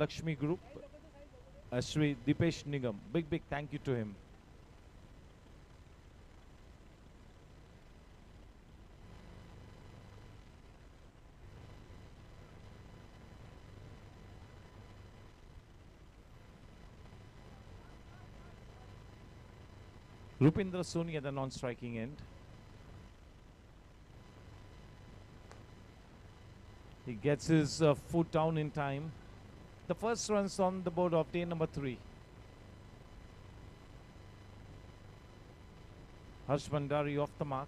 Lakshmi Group, Shri Dipesh Nigam. Big thank you to him. Rupendra Soni at the non-striking end. He gets his foot down in time. The first runs on the board of day number 3. Harsh Bhandari off the mark.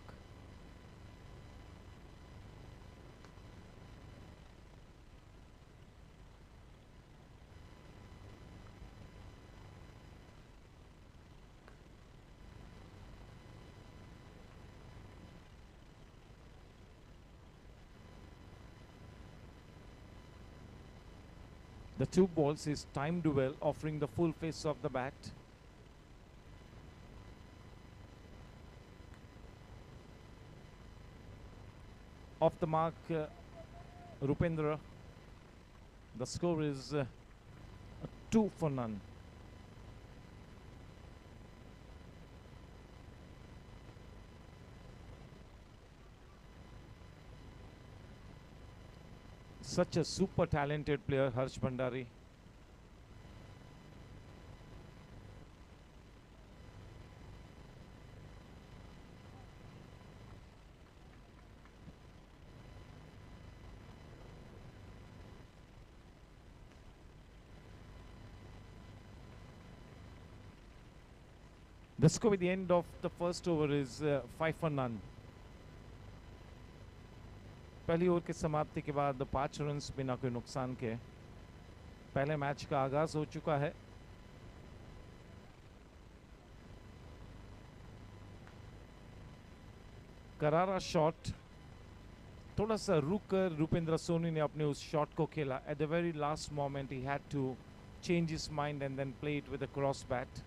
The 2 balls is timed well, offering the full face of the bat. Off the mark, Rupendra. The score is 2 for none. Such a super talented player, Harsh Bhandari. The score at the end of the first over is 5 for none. पहली over की समाप्ति के बाद 5 runs बिना कोई नुकसान के पहले मैच का आगाज हो चुका है. करारा शॉट, थोड़ा सा रुक कर रूपेंद्र सोनी ने अपने उस शॉट को खेला. At the very last moment he had to change his mind and then play it with a cross bat.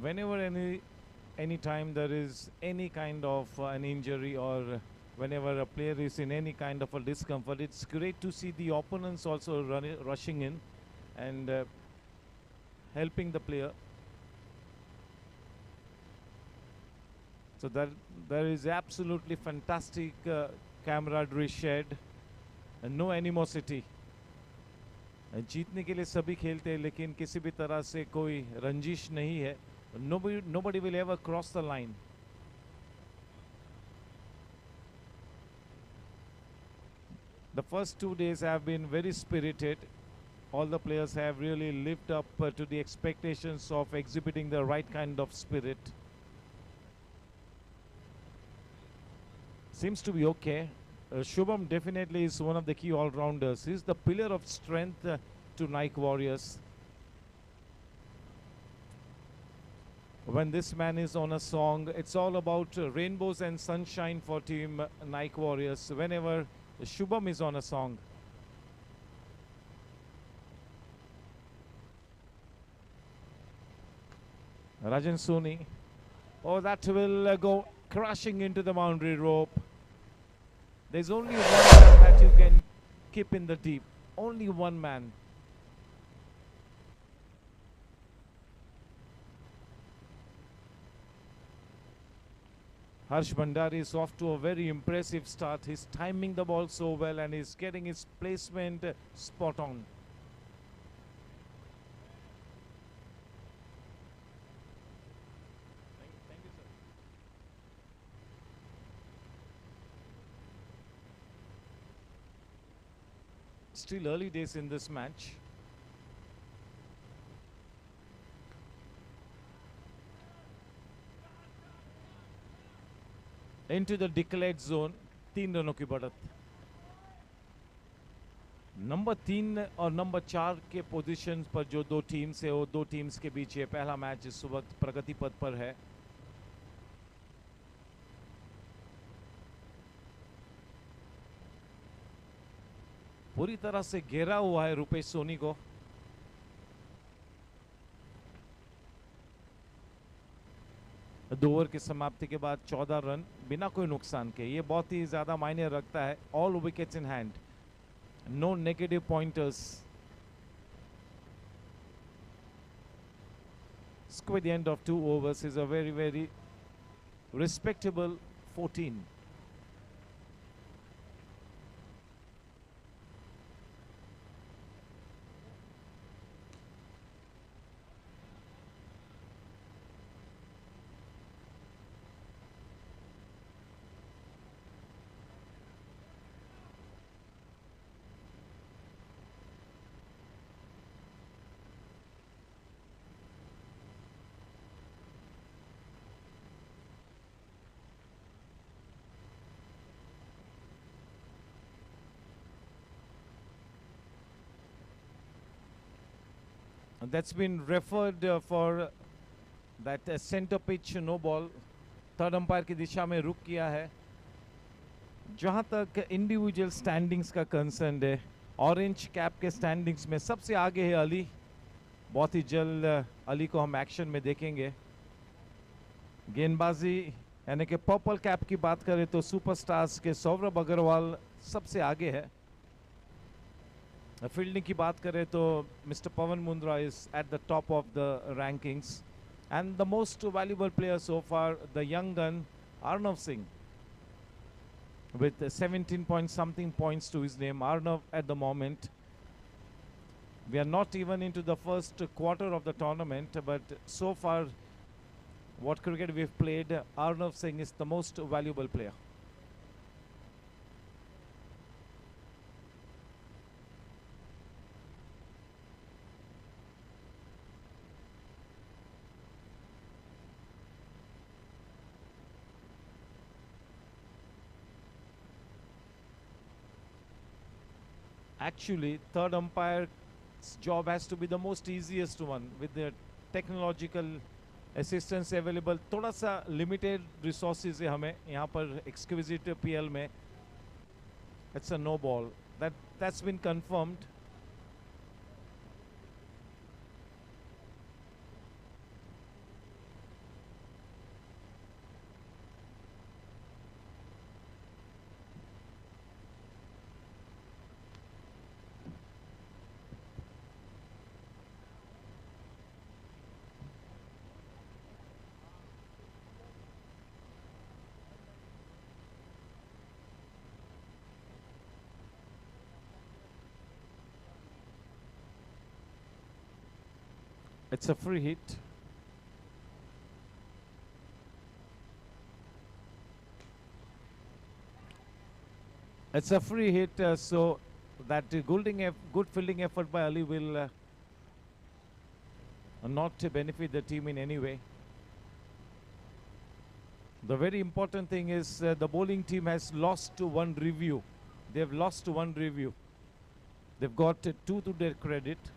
Whenever any time there is any kind of an injury, or whenever a player is in any kind of a discomfort, it's great to see the opponents also rushing in and helping the player. So there is absolutely fantastic camaraderie shared and no animosity. जीतने के लिए सभी खेलते हैं, लेकिन किसी भी तरह से कोई रंजिश नहीं है. Nobody will ever cross the line. The first 2 days have been very spirited. All the players have really lived up to the expectations of exhibiting the right kind of spirit. Seems to be okay. Shubham definitely is one of the key all-rounders. He's the pillar of strength to Nike Warriors. When this man is on a song, it's all about rainbows and sunshine for team Nike Warriors. Whenever Shubham is on a song. Rajan Soni. Oh, that will go crashing into the boundary rope. There's only one man that you can keep in the deep. Only one man. Harsh Bhandari is off to a very impressive start. He's timing the ball so well and he's getting his placement spot on. Thank you, sir. Still early days in this match. Into the declared zone, 3 रनों की बढ़त. Number 3 और number 4 के position पर जो 2 teams है, वो 2 teams के बीच ये पहला मैच इस वक्त प्रगति पथ पर है. बुरी तरह से घेरा हुआ है रुपेश सोनी को। दो ओवर की समाप्ति के बाद 14 रन बिना कोई नुकसान के, ये बहुत ही ज्यादा मायने रखता है। All wickets in hand, no negative pointers. Square the end of 2 overs is a very, very respectable 14. That's been referred for that center pitch no ball. Third umpire की दिशा में रुक किया है। जहां तक इंडिविजुअल स्टैंडिंग्स का कंसर्न है, orange cap के स्टैंडिंग्स में सबसे आगे है अली। बहुत ही जल्द अली को हम एक्शन में देखेंगे। गेंदबाजी यानी कि पर्पल कैप की बात करें तो सुपरस्टार्स के सौरभ अग्रवाल सबसे आगे है। फील्डिंग की बात करें तो mister Pawan Mundra is at the top of the rankings and the most valuable player so far the young gun Arnav Singh with 17 point something points to his name. Arnav at the moment, we are not even into the first quarter of the tournament, but so far what cricket we've played, Arnav Singh is the most valuable player. Actually, third umpire's job has to be the most easiest one with the technological assistance available. थोड़ा सा limited resources है हमें यहाँ पर exquisite PL में. It's a no ball. That's been confirmed. It's a free hit. It's a free hit, so that good fielding effort by Ali will not benefit the team in any way. The very important thing is the bowling team has lost to one review. They've lost to one review. They've got two to their credit.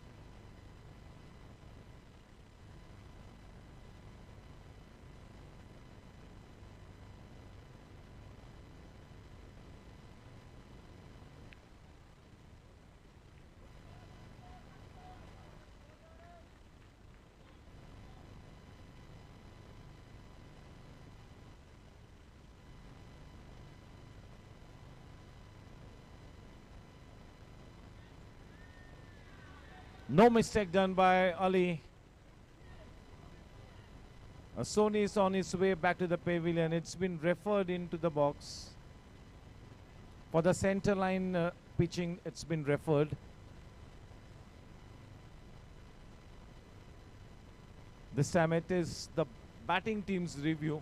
No mistake done by Ali. Sony is on his way back to the pavilion. It's been referred into the box. For the center line pitching, it's been referred. This time it is the batting team's review.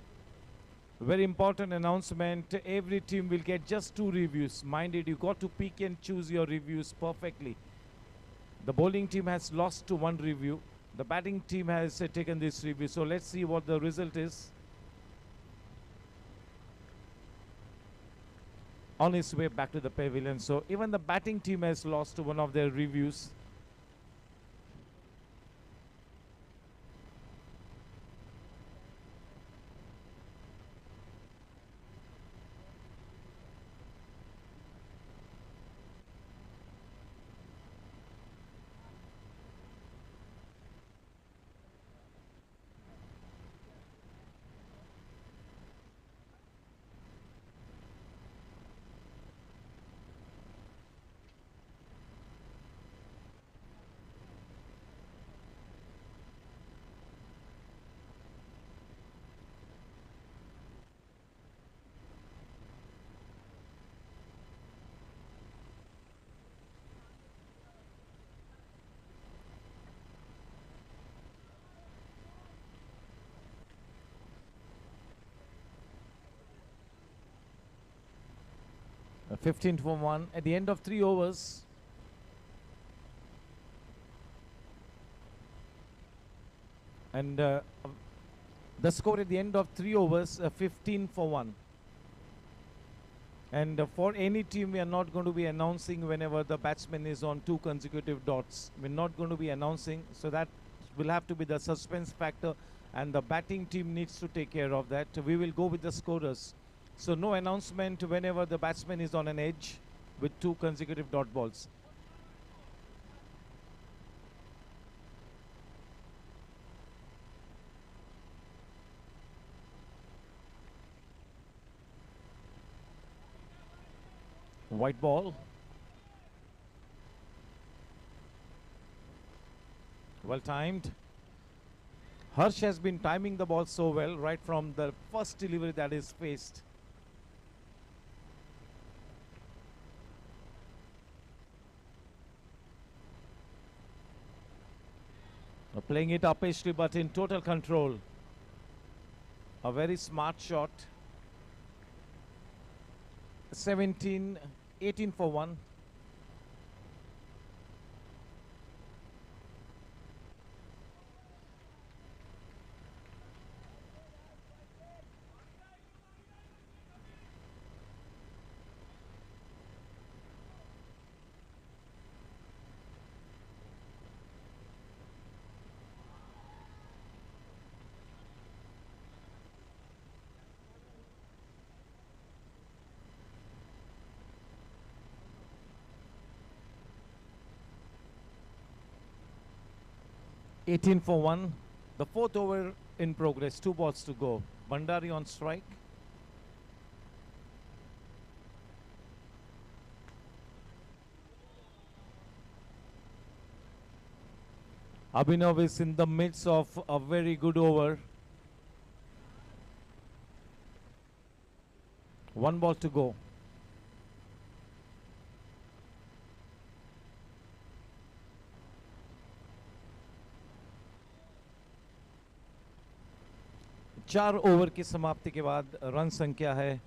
Very important announcement. Every team will get just 2 reviews. Mind it, you got to pick and choose your reviews perfectly. The bowling team has lost to 1 review. The batting team has taken this review. So let's see what the result is. On his way back to the pavilion. So even the batting team has lost to one of their reviews. 15 for 1 at the end of 3 overs. And the score at the end of 3 overs, 15 for 1. And for any team, we are not going to be announcing whenever the batsman is on 2 consecutive dots. We're not going to be announcing, so that will have to be the suspense factor, and the batting team needs to take care of that. We will go with the scorers. So no announcement whenever the batsman is on an edge with 2 consecutive dot balls. White ball. Well timed. Harsh has been timing the ball so well right from the first delivery that is faced. Playing it uppishly but in total control. A very smart shot. 18 for 1. (18 for 1). The 4th over in progress. 2 balls to go. Bhandari on strike. Abhinav is in the midst of a very good over. 1 ball to go. चार over की समाप्ति के बाद run संख्या है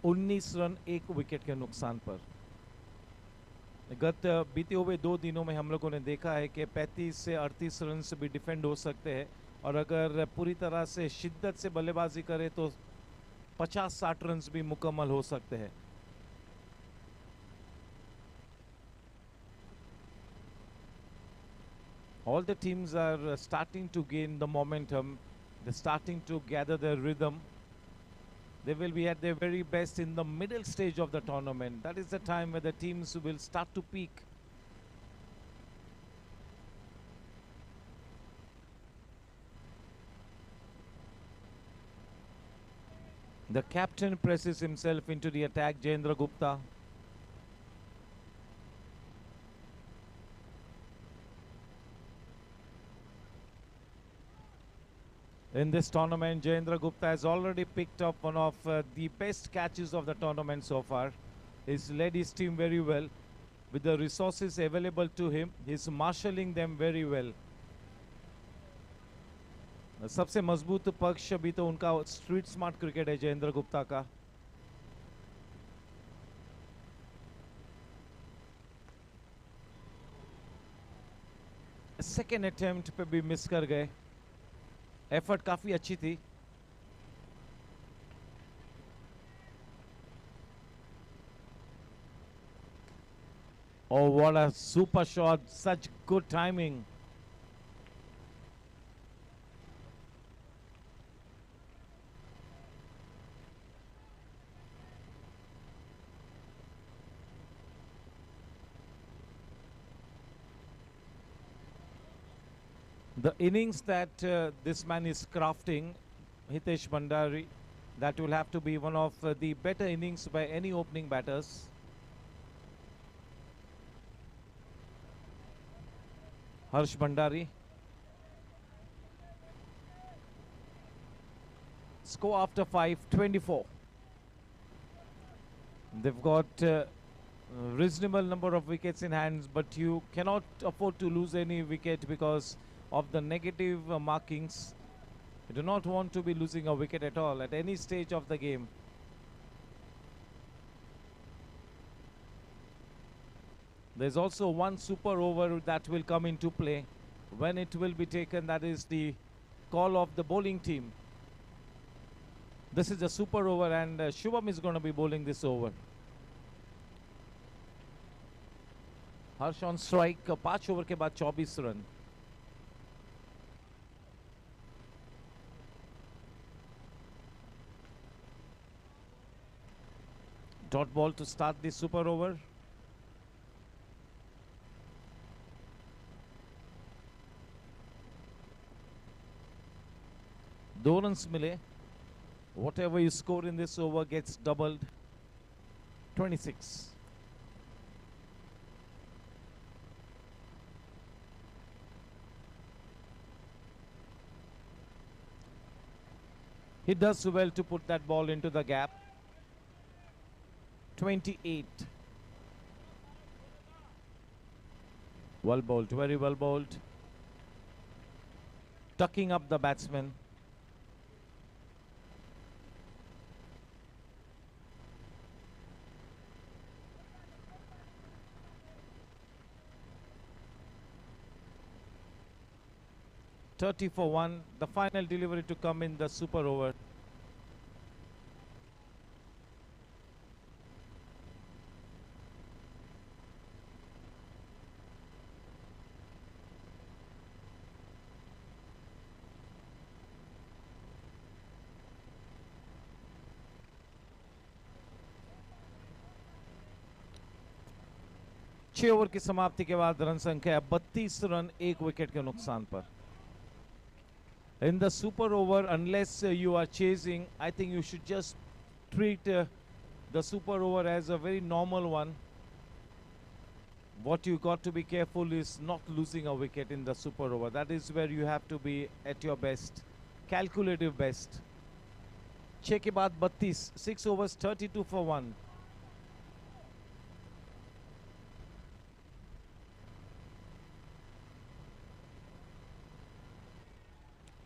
19 run 1 wicket के नुकसान पर। गत बीते हुए 2 दिनों में हम लोगों ने देखा है कि 35 से 38 रन से भी डिफेंड हो सकते हैं, और अगर पूरी तरह से शिद्दत से बल्लेबाजी करे तो 50-60 रन भी मुकम्मल हो सकते हैं। All the teams are starting to gain the momentum. They're starting to gather their rhythm. They will be at their very best in the middle stage of the tournament. That is the time where the teams will start to peak. The captain presses himself into the attack, Jayendra Gupta. In this tournament, Jayendra Gupta has already picked up one of the best catches of the tournament so far. He's led his team very well. With the resources available to him, he's marshalling them very well. सबसे मजबूत पक्ष अभी तो उनका street smart cricket है जयेंद्र गुप्ता का। Second attempt पे भी मिस कर गए। एफर्ट काफी अच्छी थी। Oh, what a super shot, such good timing. The innings that this man is crafting, Hitesh Bhandari, that will have to be one of the better innings by any opening batters. Harsh Bhandari. Score after 5, 24. They've got a reasonable number of wickets in hands, but you cannot afford to lose any wicket because of the negative markings. You do not want to be losing a wicket at all at any stage of the game. There's also one super over that will come into play. When it will be taken, that is the call of the bowling team. This is a super over, and Shubham is going to be bowling this over. Harsh on strike, 5 over के बाद 24 run. Dot ball to start the super over. दो runs मिले. Whatever you score in this over gets doubled. 26. He does well to put that ball into the gap. 28. Well bowled, very well bowled. Tucking up the batsman. $30 for 1, the final delivery to come in the super over. छह over की समाप्ति के बाद run संख्या 32 run, 1 wicket के नुकसान पर. In the super over, unless you are chasing, I think you should just treat the super over as a very normal one. What you got to be careful is not losing a wicket in the super over. That is where you have to be at your best, calculative best. 6 के बाद 32, 6 overs, 32 for 1.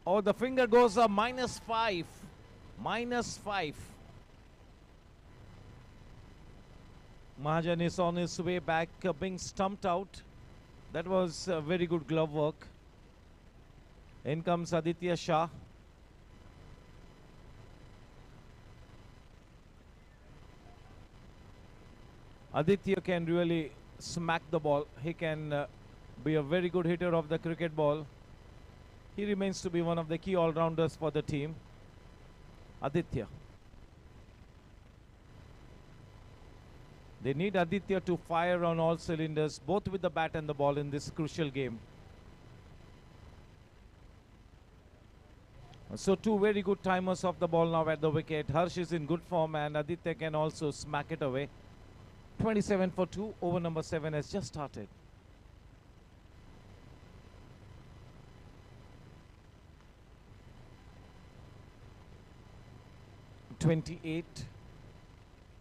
Oh, the finger goes up, -5. -5. Mahajan is on his way back, being stumped out. That was very good glove work. In comes Aditya Shah. Aditya can really smack the ball. He can be a very good hitter of the cricket ball. He remains to be one of the key all-rounders for the team. Aditya. They need Aditya to fire on all cylinders, both with the bat and the ball in this crucial game. So two very good timers of the ball now at the wicket. Harsh is in good form and Aditya can also smack it away. 27 for 2. Over number 7 has just started.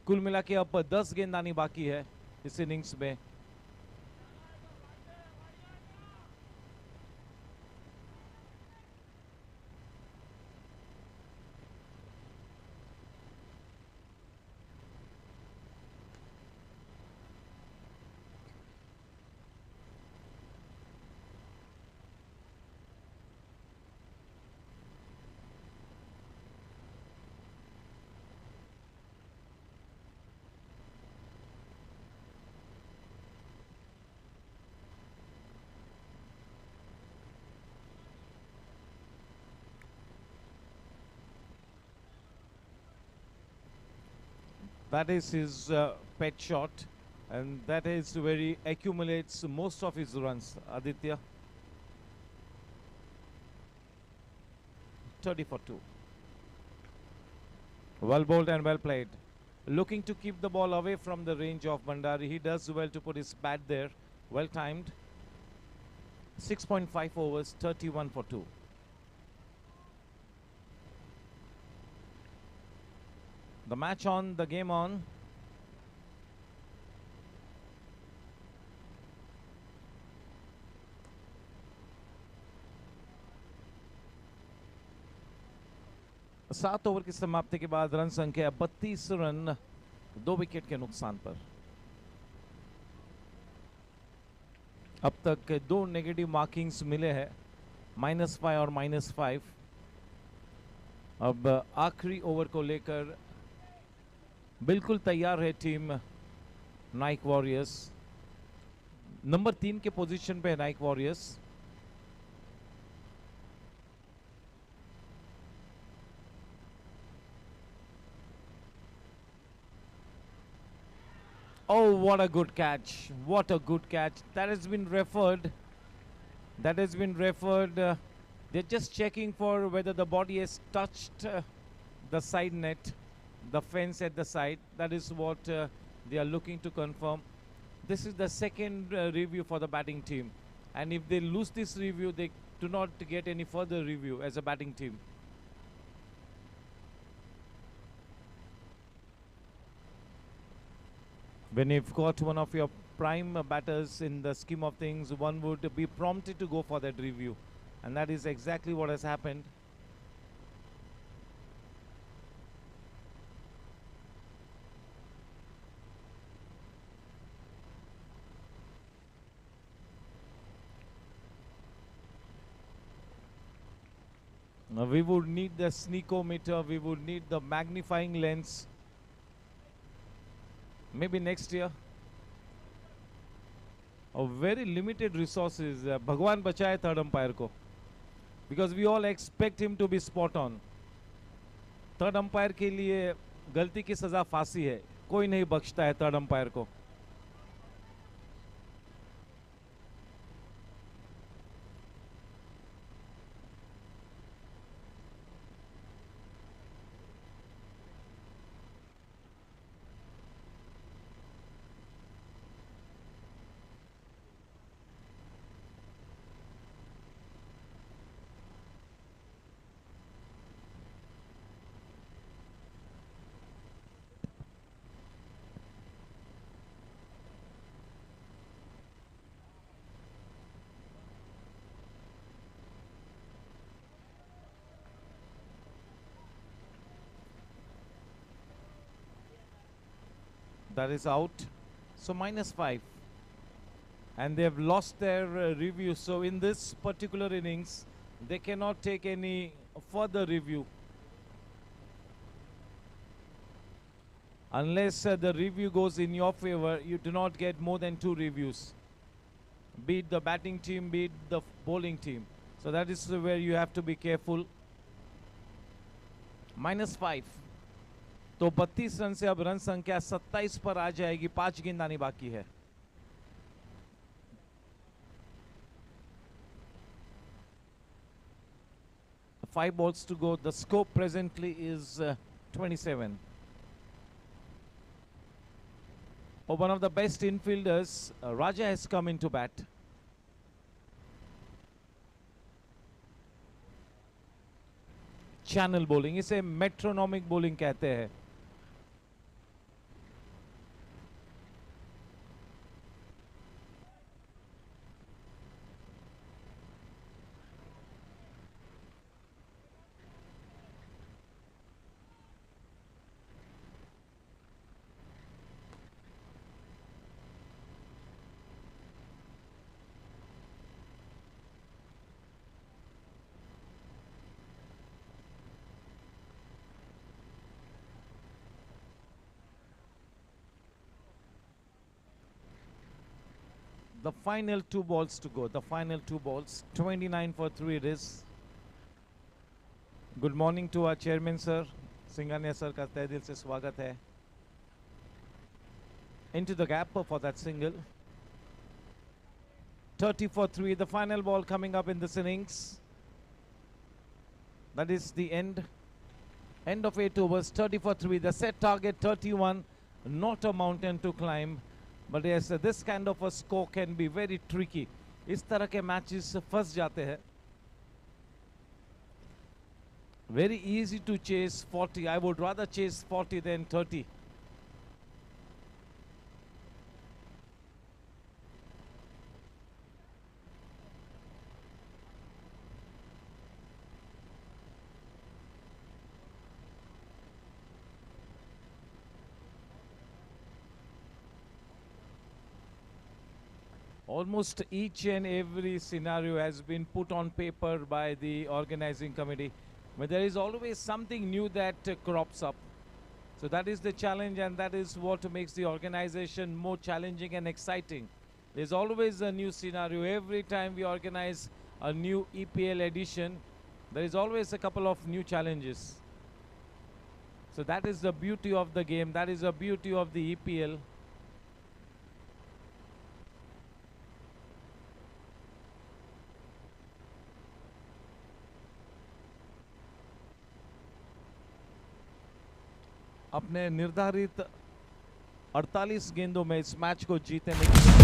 कुल मिला के अब 10 गेंदानी बाकी है इस innings में. That is his pet shot, and that is where he accumulates most of his runs, Aditya. 30 for 2. Well bowled and well played. Looking to keep the ball away from the range of Bhandari. He does well to put his bat there. Well timed. 6.5 overs, 31 for 2. The match on, the game on. सात over की समाप्ति के बाद run संख्या 32 run, 2 wicket के नुकसान पर. अब तक 2 नेगेटिव मार्किंग्स मिले हैं, -5 और -5। अब आखिरी ओवर को लेकर बिल्कुल तैयार है टीम नाइक वॉरियर्स। नंबर 3 के पोजीशन पे है Naik warriors. Oh, what a good catch. What a good catch. That has been referred. That has been referred. They're just checking for whether the body has touched the side net, the fence at the side. That is what they are looking to confirm. This is the second review for the batting team. And if they lose this review, they do not get any further review as a batting team. When you've got one of your prime batters in the scheme of things, one would be prompted to go for that review. And that is exactly what has happened. We would need the sneakometer, we would need the magnifying lens. Maybe next year. A very limited resources. Bhagwan bachaye third umpire ko. Because we all expect him to be spot on. Third umpire के लिए गलती की सजा फांसी है, कोई नहीं बख्शता है थर्ड अंपायर को। That is out. So -5. And they have lost their review. So in this particular innings, they cannot take any further review. Unless the review goes in your favor, you do not get more than 2 reviews. Be it the batting team, be it the bowling team. So that is where you have to be careful. -5. तो 32 run से अब run संख्या 27 पर आ जाएगी, 5 गेंद आनी बाकी है। Five balls to go. The scope presently is 27. Oh, one of the best infielders, Raja, has come into bat. Channel bowling, इसे metronomic bowling कहते हैं। The final 2 balls to go. The final 2 balls. 29 for 3 it is. Good morning to our chairman sir. Singhania sir का तहे दिल से स्वागत है. Into the gap for that single. 30 for 3. The final ball coming up in this innings. That is the end. End of 8 overs. 30 for 3. The set target 31. Not a mountain to climb. But yes, this kind of a score can be very tricky. इस तरह के matches फंस जाते हैं. Very easy to chase 40. I would rather chase 40 than 30. Almost each and every scenario has been put on paper by the organizing committee, but there is always something new that crops up. So that is the challenge, and that is what makes the organization more challenging and exciting. There's always a new scenario. Every time we organize a new EPL edition, there is always a couple of new challenges. So that is the beauty of the game. That is the beauty of the EPL. अपने निर्धारित 48 गेंदों में इस match को जीतने की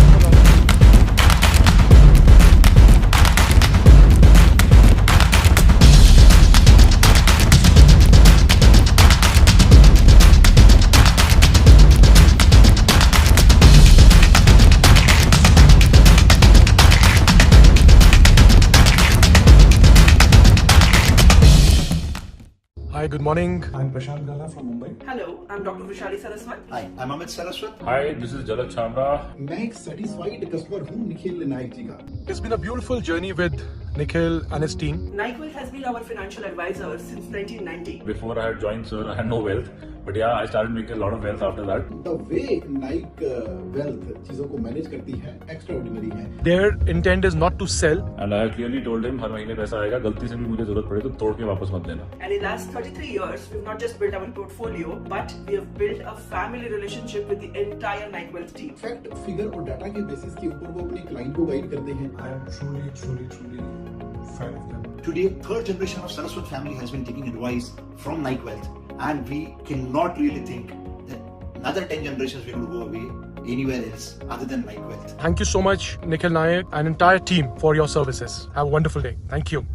Hi, good morning. I'm Prashant Gala from Mumbai. Hello, I'm Dr. Vishali Saraswat. Hi, I'm Amit Saraswat. Hi, this is Jalaj Chamra. मैं एक satisfied customer हूँ निखिल नायक जी का. It's been a beautiful journey with Nikhil and his team. NyQuil has been our financial advisor since 1990. Before I had joined, sir, I had no wealth. But yeah, I started making a lot of wealth after that. The way Nike Wealth चीजों को manage करती है extraordinary है. Their intent is not to sell. And I clearly told him, हर महीने पैसा आएगा, गलती से भी मुझे जरूरत पड़े तो तोड़ के वापस मत देना. And in the last 33 years, we've not just built our portfolio, but we have built a family relationship with the entire NyQuil team. Fact, figure और data के basis के ऊपर वो अपने client को guide करते हैं. I am truly fan of them. Today, third generation of Saraswat family has been taking advice from Nike Wealth, and we cannot really think that another 10 generations we're going to go away anywhere else other than Nike Wealth. Thank you so much, Nikhil Nayak and entire team for your services. Have a wonderful day. Thank you.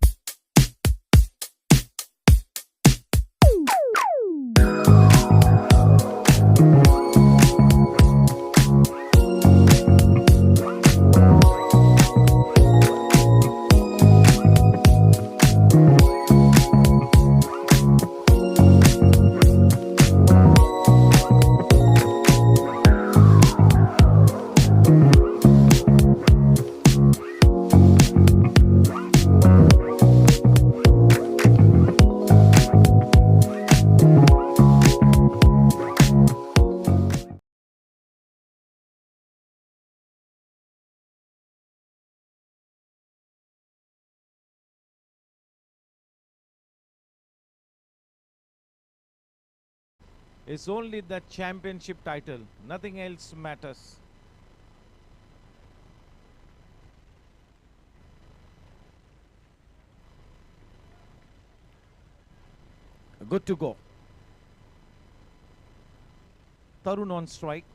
It's only the championship title. Nothing else matters. Good to go. Tarun on strike,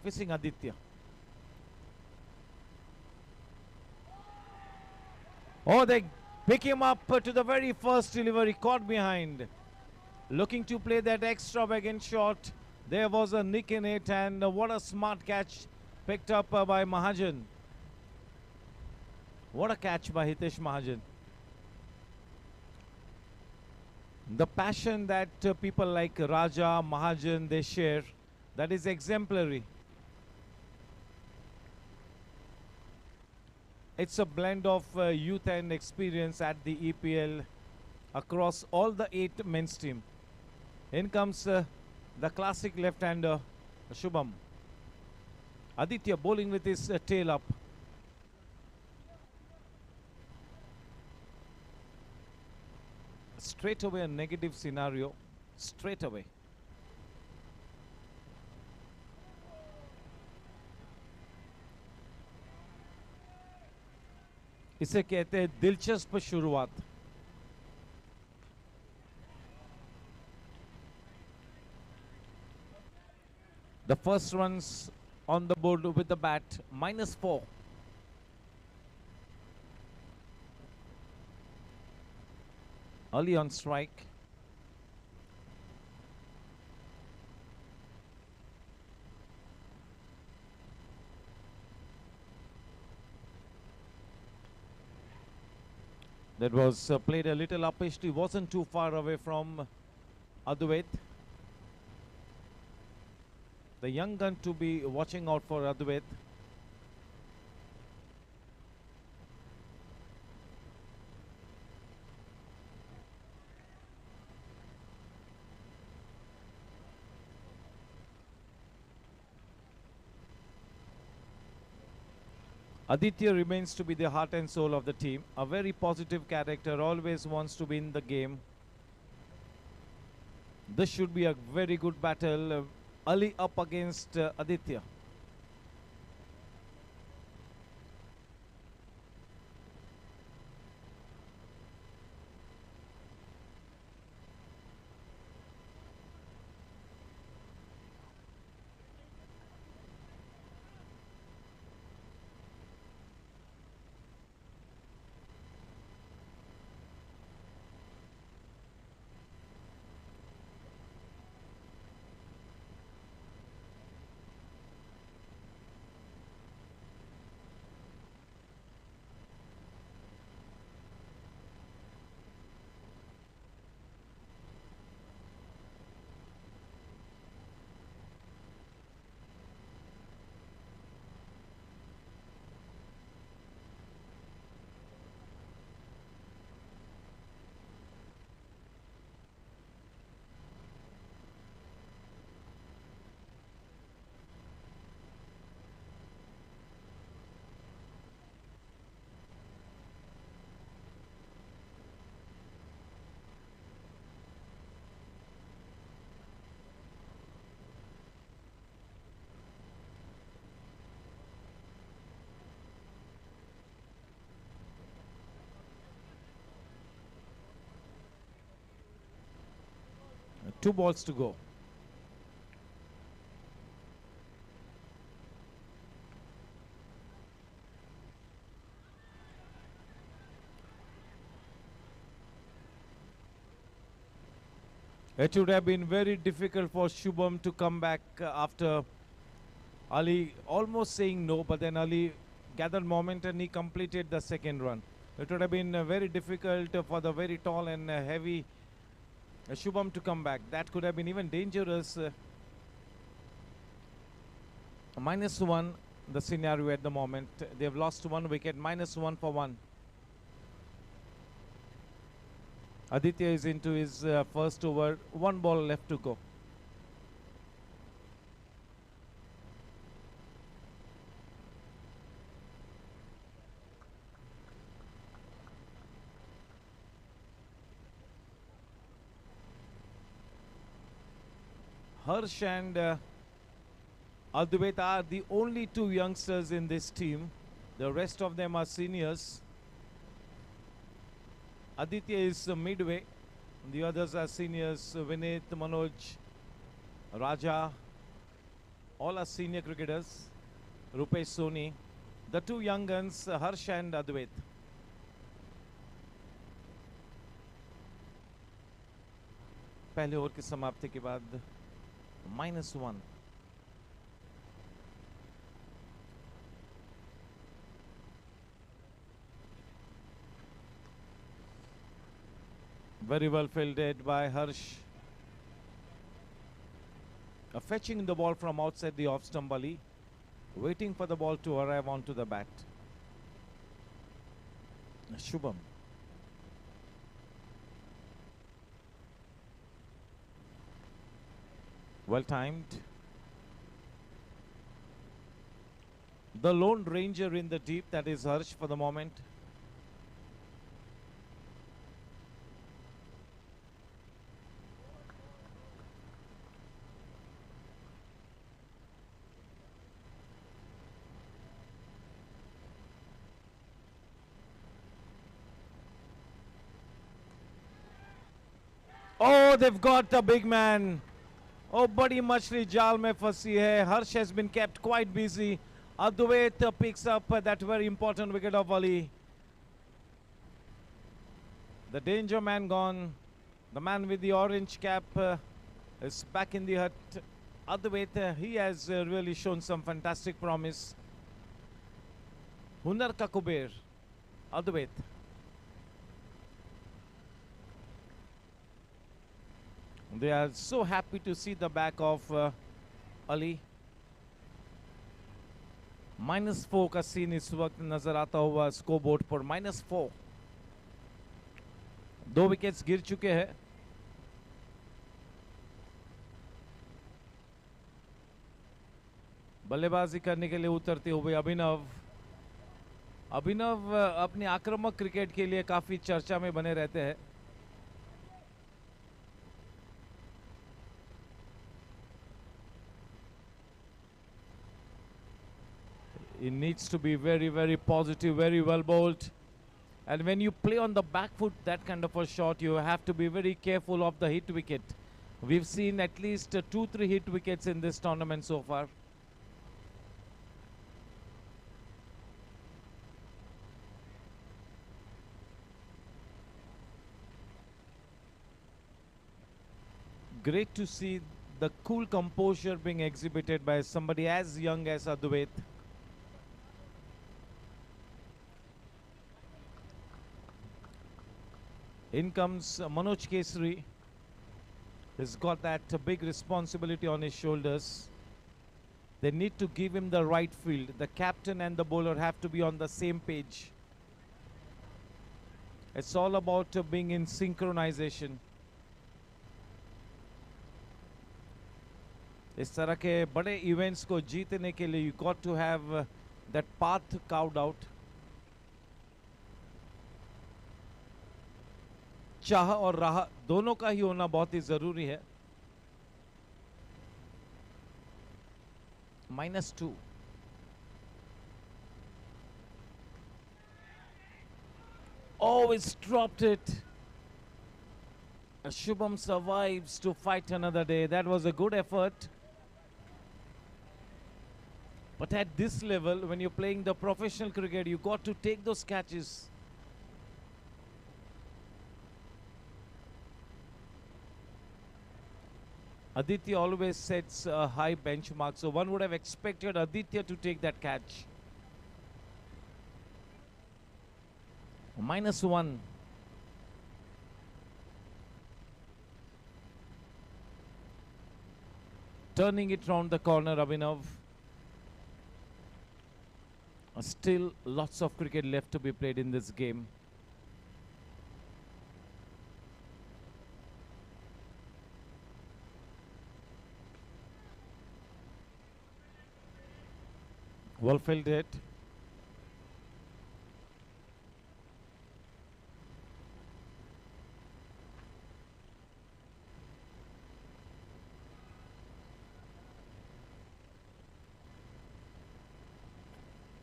facing Aditya. Oh, they pick him up to the very first delivery, caught behind. Looking to play that extravagant shot. There was a nick in it, and what a smart catch picked up by Mahajan. What a catch by Hitesh Mahajan. The passion that people like Raja, Mahajan, they share, that is exemplary. It's a blend of youth and experience at the EPL across all the 8 men's team. In comes the classic left-hander, Shubham. Aditya bowling with his tail up. Straight away a negative scenario. Straight away. इसे कहते हैं दिलचस्प शुरुआत. The first runs on the board with the bat, -4. Early on strike. That was played a little uppish. He wasn't too far away from Advait. The young gun to be watching out for Advait. Aditya remains to be the heart and soul of the team. A very positive character, always wants to win the game. This should be a very good battle. Ali up against Aditya. Two balls to go. It would have been very difficult for Shubham to come back after Ali almost saying no, but then Ali gathered momentum and he completed the second run. It would have been very difficult for the very tall and heavy Shubham to come back. That could have been even dangerous. -1 the scenario at the moment. They have lost 1 wicket. -1 for 1. Aditya is into his first over. 1 ball left to go. Harsh and Advait are the only 2 youngsters in this team. The rest of them are seniors. Aditya is midway. The others are seniors. Vinit, Manoj, Raja. All are senior cricketers. Rupesh Soni. The 2 young guns, Harsh and Advait. पहले over की समाप्ति के बाद -1. Very well fielded by Harsh. Fetching the ball from outside the off stump, Ali. Waiting for the ball to arrive onto the bat. Shubham. Well timed. The lone ranger in the deep, that is Harsh for the moment. Oh, they've got the big man. Oh, बड़ी मछली जाल में फंसी है. Harsh has been kept quite busy. Advait picks up that very important wicket of Ali. The danger man gone. The man with the orange cap is back in the hut. Advait, he has really shown some fantastic promise. Hunar ka Kuber. Advait. They are so happy to see the back of Ali. -4 का scene इस वक्त नजर आता हुआ score board पर. -4. 2 wickets गिर चुके हैं. बल्लेबाजी करने के लिए उतरते हुए अभिनव. अभिनव अपनी आक्रामक क्रिकेट के लिए काफी चर्चा में बने रहते हैं. He needs to be very, very positive, very well bowled. And when you play on the back foot that kind of a shot, you have to be very careful of the hit wicket. We've seen at least 2-3 hit wickets in this tournament so far. Great to see the cool composure being exhibited by somebody as young as Advait. In comes Manoj Kesari. He's got that big responsibility on his shoulders. They need to give him the right field. The captain and the bowler have to be on the same page. It's all about being in synchronization. इस तरह के बड़े events को जीतने के लिए you got to have that path carved out. चाह और राह दोनों का ही होना बहुत ही जरूरी है. -2. Oh, it's dropped it. Shubham survives to fight another day. That was a good effort. But at this level, when you're playing the professional cricket, you got to take those catches. Aditya always sets a high benchmark, so one would have expected Aditya to take that catch. -1. Turning it round the corner, Abhinav. Still lots of cricket left to be played in this game. Well fielded.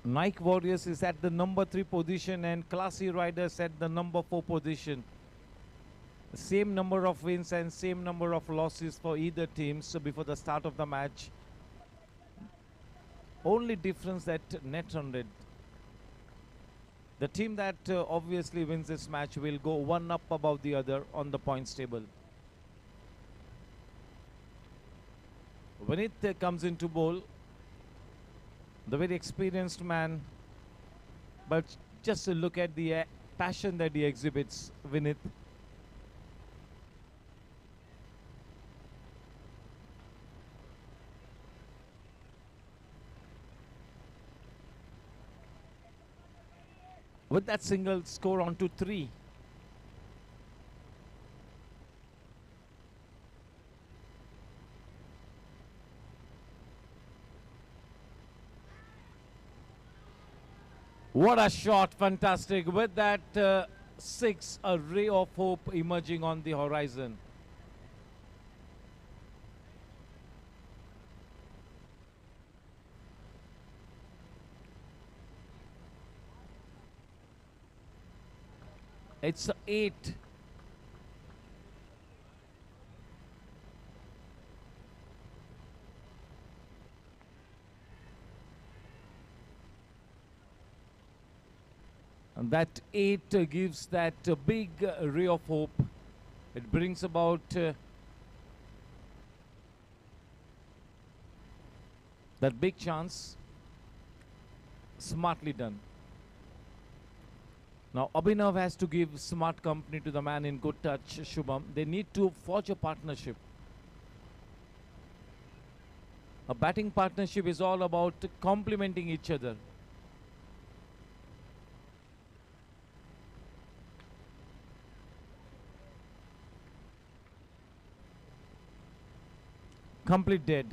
Nike Warriors is at the number 3 position and Classy Riders at the number 4 position. Same number of wins and same number of losses for either team. So before the start of the match, only difference that net run rate. The team that obviously wins this match will go one up above the other on the points table. Vinith comes into bowl. The very experienced man, but just to look at the passion that he exhibits, Vinith. With that single, score on to 3. What a shot, fantastic. With that 6, a ray of hope emerging on the horizon. It's 8. And that 8 gives that big ray of hope. It brings about that big chance. Smartly done. Now Abhinav has to give smart company to the man in good touch, Shubham. They need to forge a partnership. A batting partnership is all about complementing each other. Complete dead.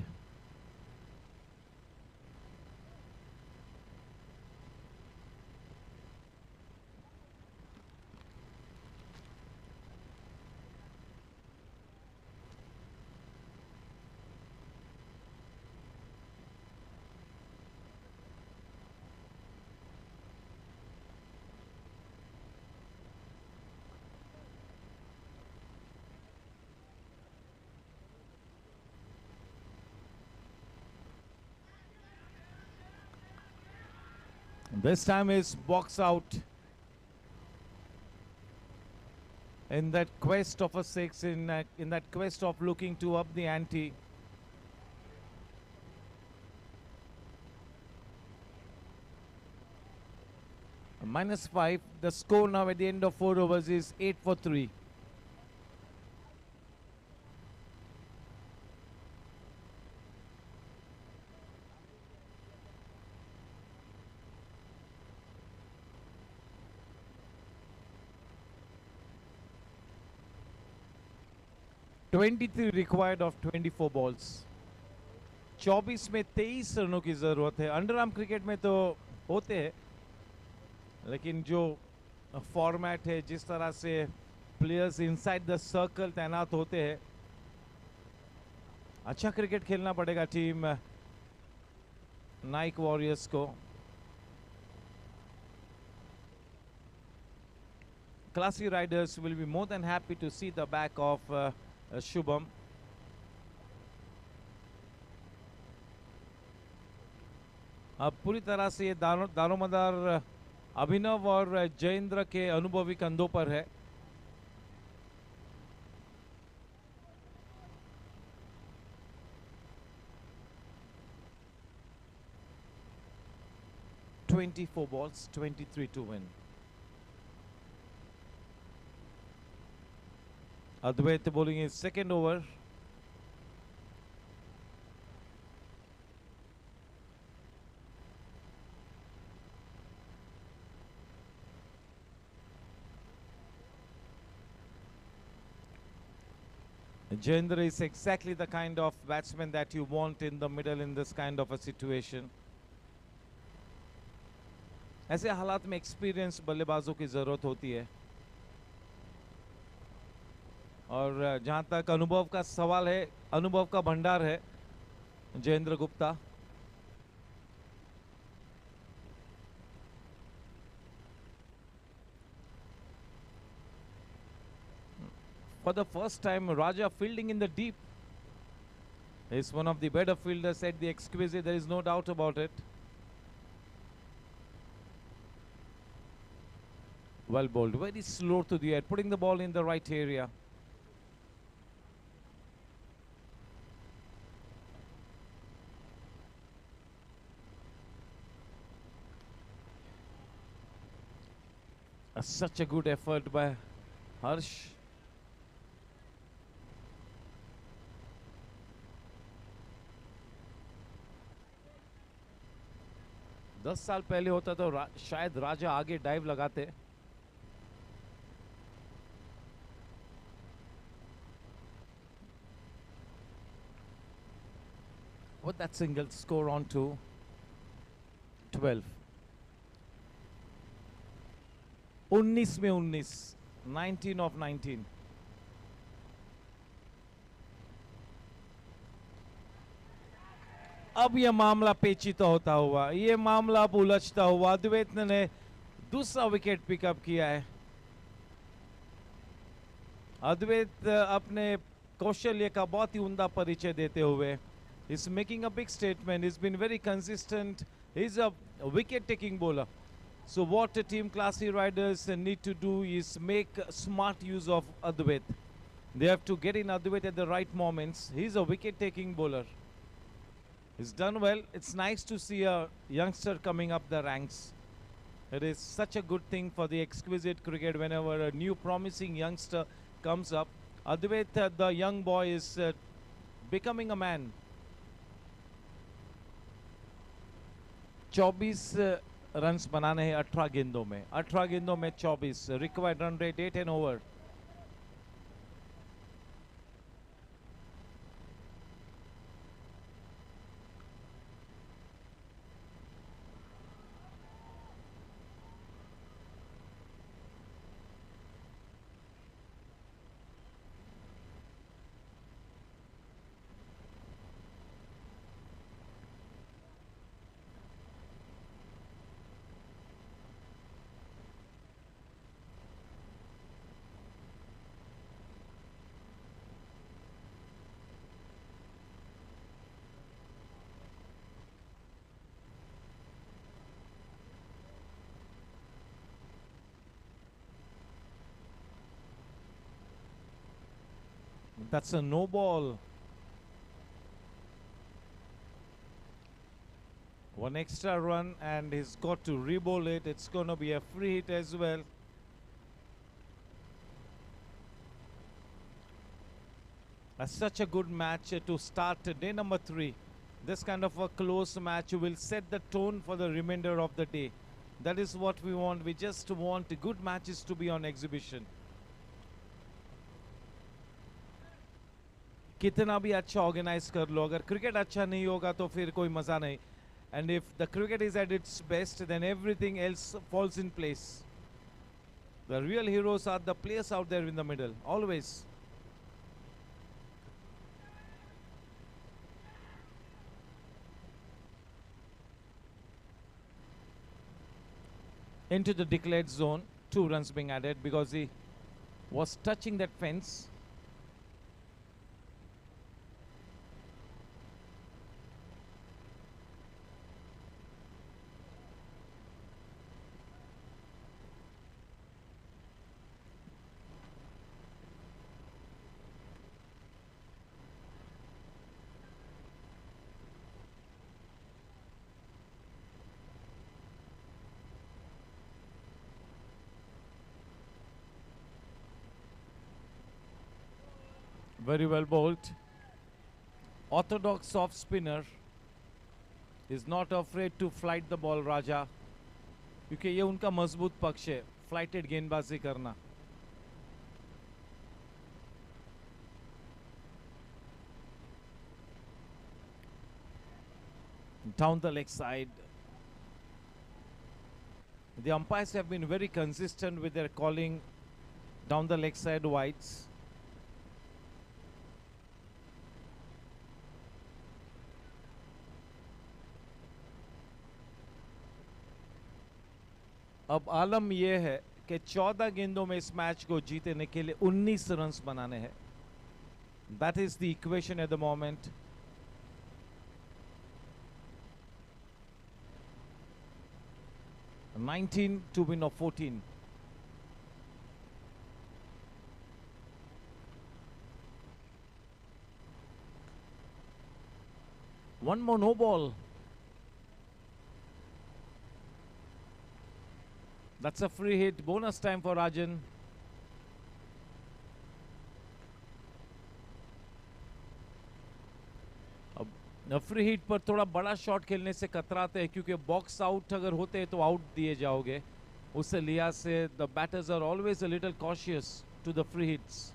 This time is box out. In that quest of a six, in that quest of looking to up the ante. -5. The score now at the end of 4 overs is 8 for 3. (23 required of 24 balls. 24 में 23 रनों की जरूरत है. Under arm cricket में तो होते हैं, लेकिन जो फॉर्मेट है, जिस तरह से प्लेयर्स इनसाइड द सर्कल तैनात होते हैं, अच्छा क्रिकेट खेलना पड़ेगा टीम नाइक वॉरियर्स को. Classy Riders will be more than happy to see the back of Shubham. अब पूरी तरह से ये दारोमदार अभिनव और जयेंद्र के अनुभवी कंधों पर है. (24 balls, 23 to win. Advait bowling his second over. Jayendra is exactly the kind of batsman that you want in the middle in this kind of a situation. ऐसे हालात में एक्सपीरियंस बल्लेबाजों की जरूरत होती है. और जहां तक अनुभव का सवाल है, अनुभव का भंडार है Jayendra Gupta. For the first time, Raja fielding in the deep. He's one of the better fielders at the Exquisite, there is no doubt about it. Well bowled, very slow to the air, putting the ball in the right area. Such a good effort by Harsh. दस साल पहले होता तो शायद राजा आगे dive लगाते. With that single, score on to 12. 19 में 19, 19 of 19. अब यह मामला पेचीदा होता हुआ, ये मामला अब उलझता हुआ. अद्वैत ने दूसरा विकेट पिकअप किया है. अद्वैत अपने कौशल्य का बहुत ही उम्दा परिचय देते हुए is making a big statement. He's been very consistent. He's a wicket-taking bowler. So what the team Classy Riders need to do is make smart use of Advait. They have to get in Advait at the right moments. He's a wicket-taking bowler. He's done well. It's nice to see a youngster coming up the ranks. It is such a good thing for the Exquisite cricket whenever a new promising youngster comes up. Advait, the young boy, is becoming a man. 24 runs बनाने हैं 18 गेंदों में. 18 गेंदों में 24. Required run rate 8 an over. That's a no ball. One extra run and he's got to re-bowl it. It's going to be a free hit as well. Such a good match to start day number 3. This kind of a close match will set the tone for the remainder of the day. That is what we want. We just want good matches to be on exhibition. कितना भी अच्छा organise कर लो, अगर cricket अच्छा नहीं होगा तो फिर कोई मजा नहीं. And if the cricket is at its best, then everything else falls in place. The real heroes are the players out there in the middle, always. Into the declared zone, 2 runs being added because he was touching that fence. Very well bowled. Orthodox off spinner is not afraid to flight the ball, Raja, क्योंकि ये उनका मजबूत पक्ष है, flighted गेंदबाजी करना. Down the leg side. The umpires have been very consistent with their calling down the leg side wides. अब आलम यह है कि 14 गेंदों में इस मैच को जीतने के लिए 19 रन्स बनाने हैं. That is the equation at the moment. $19 to win of 14. One more no ball. That's a free hit. Bonus time for Rajan. अब फ्री हिट पर थोड़ा बड़ा शॉट खेलने से कतराते हैं क्योंकि बॉक्स आउट अगर होते हैं तो आउट दिए जाओगे. उससे लिहाज से the batters are always a little cautious to the free hits.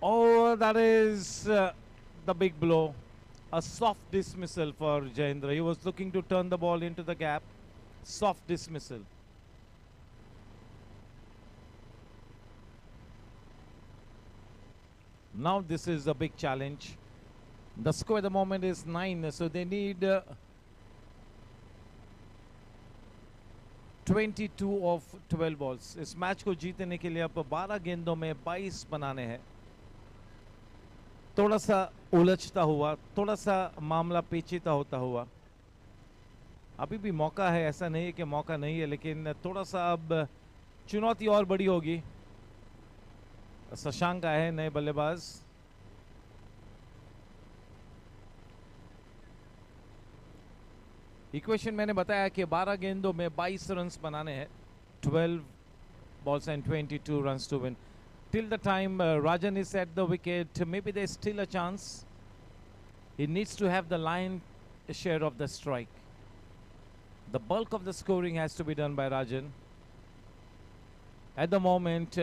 Oh, that is the big blow. A soft dismissal for Jayendra. He was looking to turn the ball into the gap. Soft dismissal. Now this is a big challenge. The score at the moment is 9, so they need 22 of 12 balls. इस match को जीतने के लिए अब 12 गेंदों में 22 बनाने हैं. थोड़ा सा उलझता हुआ, थोड़ा सा मामला पेचीदा होता हुआ. अभी भी मौका है, ऐसा नहीं है कि मौका नहीं है, लेकिन थोड़ा सा अब चुनौती और बड़ी होगी. शशांक आए हैं नए बल्लेबाज. इक्वेशन मैंने बताया कि 12 गेंदों में 22 रन्स बनाने हैं. 12 balls and 22 runs to win. Till the time Rajan is at the wicket, maybe there's still a chance. He needs to have the lion's share of the strike. The bulk of the scoring has to be done by Rajan. At the moment,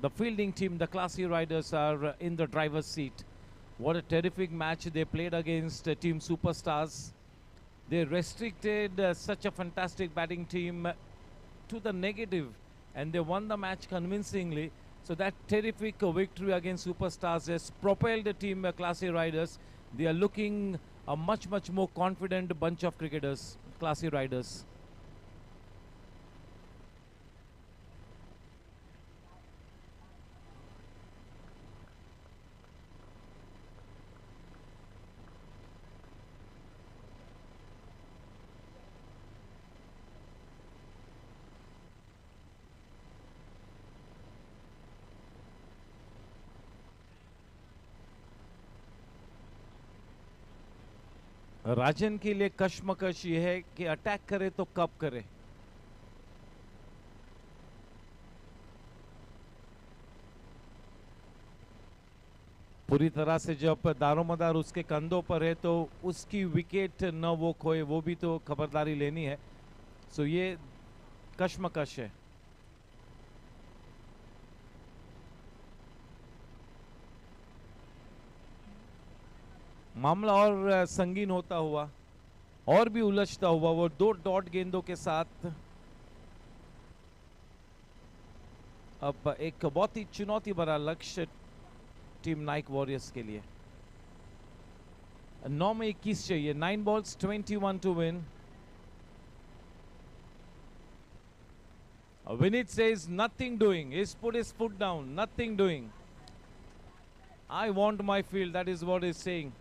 the fielding team, the Classy Riders, are in the driver's seat. What a terrific match they played against Team Superstars. They restricted such a fantastic batting team to the negative, and they won the match convincingly. So that terrific victory against Superstars has propelled the team Classy Riders. They are looking a much more confident bunch of cricketers, Classy Riders. राजन के लिए कश्मकश ये है कि attack करे तो कब करे। पूरी तरह से जब दारोमदार उसके कंधों पर है तो उसकी विकेट न वो खोए, वो भी तो खबरदारी लेनी है। सो ये कश्मकश है। मामला और संगीन होता हुआ और भी उलझता हुआ वो 2 डॉट गेंदों के साथ अब एक बहुत ही चुनौती भरा लक्ष्य टीम नाइक वॉरियर्स के लिए। 9 में 21 चाहिए। 9 balls 21 to win. Vinit says nothing doing. He's put his foot down. Nothing doing. I want my field. That is what he's saying.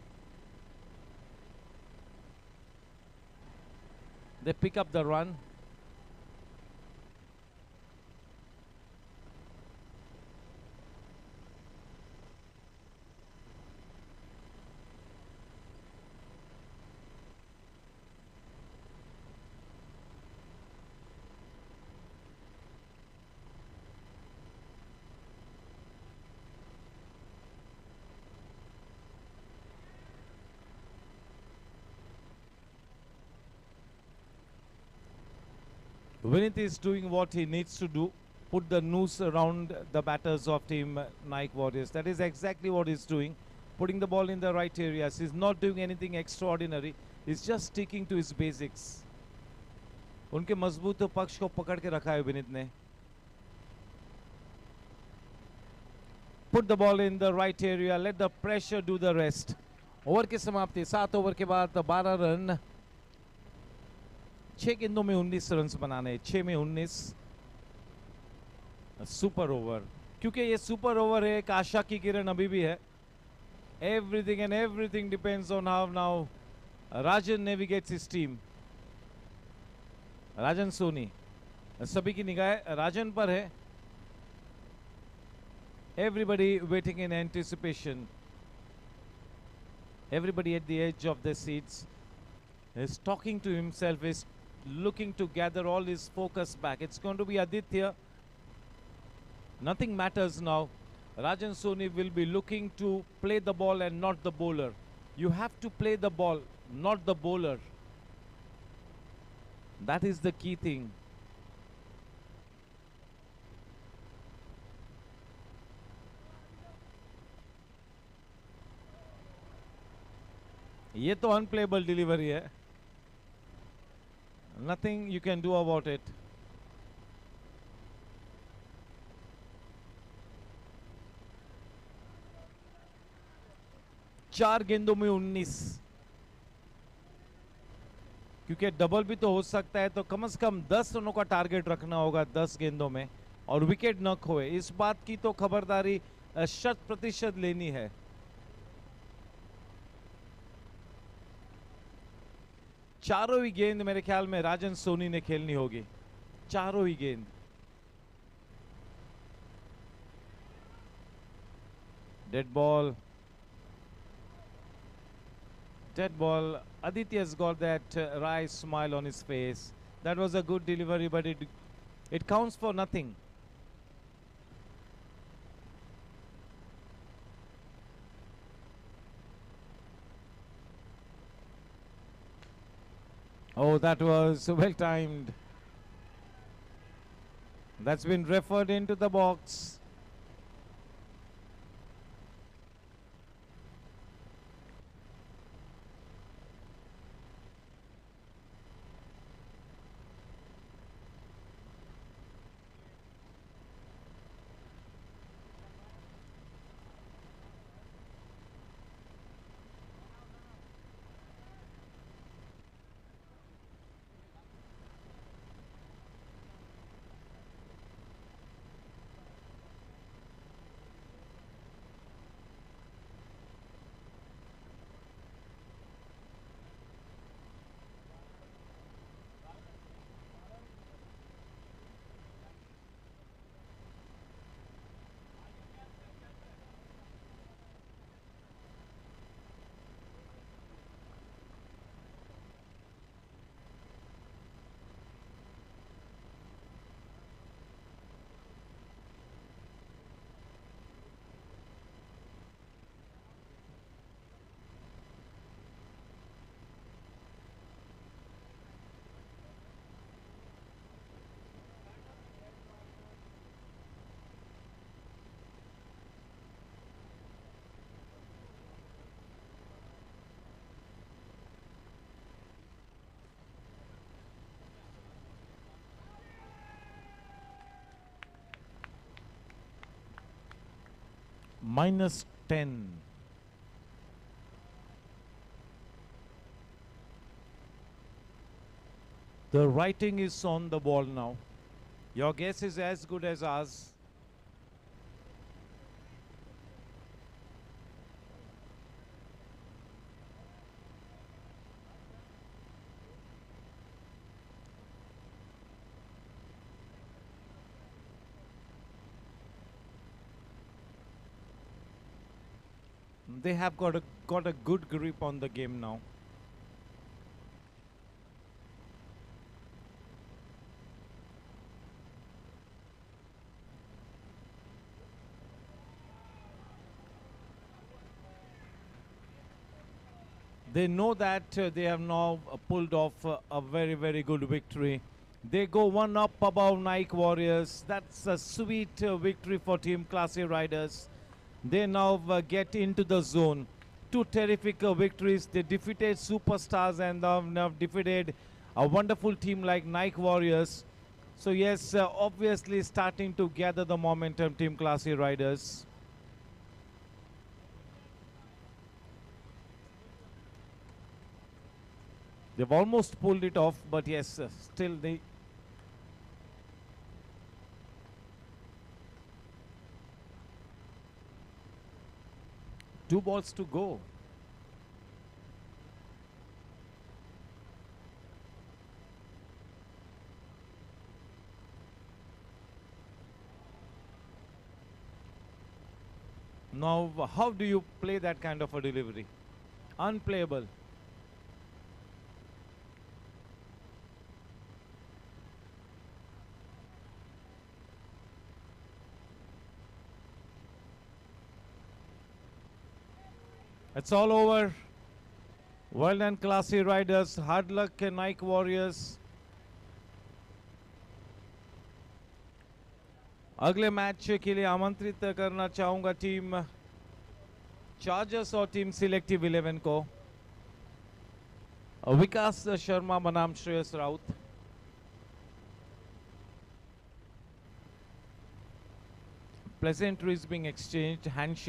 They pick up the run. Vinith is doing what he needs to do, put the noose around the batters of team Nike Warriors. That is exactly what he's doing, putting the ball in the right areas. He's not doing anything extraordinary. He's just sticking to his basics. उनके मजबूत पक्ष को पकड़ के रखा है विनीत ने. Put the ball in the right area. Let the pressure do the rest. Over की समाप्ति. 7 ओवर के बाद 12 रन. 6 गेंदों में 19 रन बनाने. 6 में 19. Super over. क्योंकि ये सुपर ओवर है, एक आशा की किरण अभी भी है. Everything and everything depends on how now Rajan navigates his team. राजन सोनी. सभी की निगाह राजन पर है. Everybody waiting in anticipation. Everybody at the edge of their seats is talking to himself, is looking to gather all his focus back. It's going to be Aditya. Nothing matters now. Rajan Soni will be looking to play the ball and not the bowler. You have to play the ball, not the bowler. That is the key thing. ये तो unplayable delivery है. Nothing you can do about it. चार गेंदों में 19. क्योंकि double भी तो हो सकता है, तो कम से कम 10 रनों का टारगेट रखना होगा 10 गेंदों में, और विकेट न खोए. इस बात की तो खबरदारी 100% लेनी है. चारों ही गेंद मेरे ख्याल में राजन सोनी ने खेलनी होगी. चारों ही गेंद. Dead ball. Dead ball. Aditya's got that wry smile on his face. That was a good delivery, but it counts for nothing. Oh, that was well timed. That's been referred into the box. -10. The writing is on the wall now. Your guess is as good as ours. They have got a good grip on the game now. They know that they have now pulled off a very, very good victory. They go one up above Nike Warriors. That's a sweet victory for Team Classy Riders. They now get into the zone. Two terrific victories. They defeated Superstars and now defeated a wonderful team like Nike Warriors. So yes, obviously starting to gather the momentum, Team Classy Riders. They've almost pulled it off, but yes, still they... Two balls to go. Now, how do you play that kind of a delivery? Unplayable. It's all over. Well done, Classy Riders. Hard luck, Nike Warriors. अगले match के लिए आमंत्रित करना चाहूंगा team chargers और team selective 11 को. विकास शर्मा बनाम Shreyas Raut. Pleasantries being exchanged, handshake.